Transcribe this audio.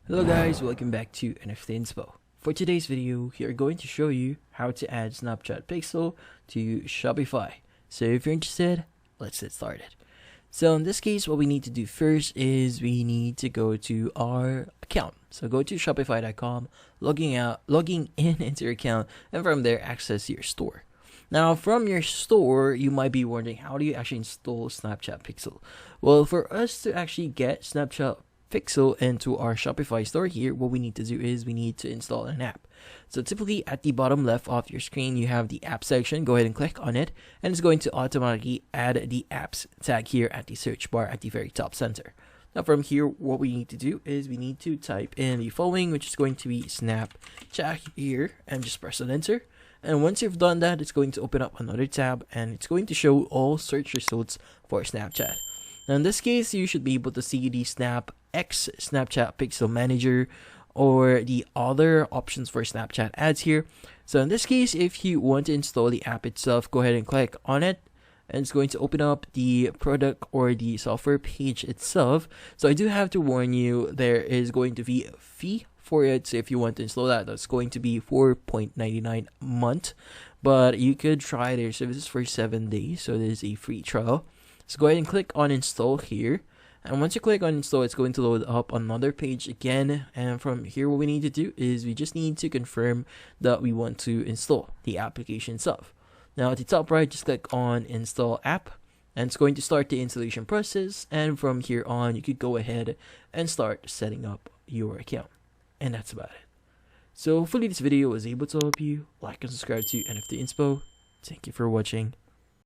Hello guys, welcome back to NFT Inspo. For today's video, we are going to show you how to add Snapchat Pixel to Shopify. So if you're interested, let's get started. So in this case, what we need to do first is we need to go to our account. So go to shopify.com, logging in into your account, and from there access your store. Now from your store, you might be wondering, how do you actually install Snapchat Pixel? Well, for us to actually get Snapchat Pixel into our Shopify store here, what we need to do is we need to install an app. So typically at the bottom left of your screen, you have the app section. Go ahead and click on it, and it's going to automatically add the apps tag here at the search bar at the very top center. Now from here, what we need to do is we need to type in the following, which is going to be Snapchat here, and just press on enter. And once you've done that, it's going to open up another tab, and it's going to show all search results for Snapchat. Now in this case, you should be able to see the Snapchat Pixel Manager or the other options for Snapchat ads here. So in this case, if you want to install the app itself, go ahead and click on it, and it's going to open up the product or the software page itself. So I do have to warn you, there is going to be a fee for it. So if you want to install that, that's going to be $4.99 a month, but you could try their services for 7 days. So there's a free trial. So go ahead and click on install here. And once you click on install, it's going to load up another page again. And from here, what we need to do is we just need to confirm that we want to install the application itself. Now at the top right, just click on install app, and it's going to start the installation process. And from here on, you could go ahead and start setting up your account. And that's about it. So hopefully this video was able to help you. Like and subscribe to NFT Inspo. Thank you for watching.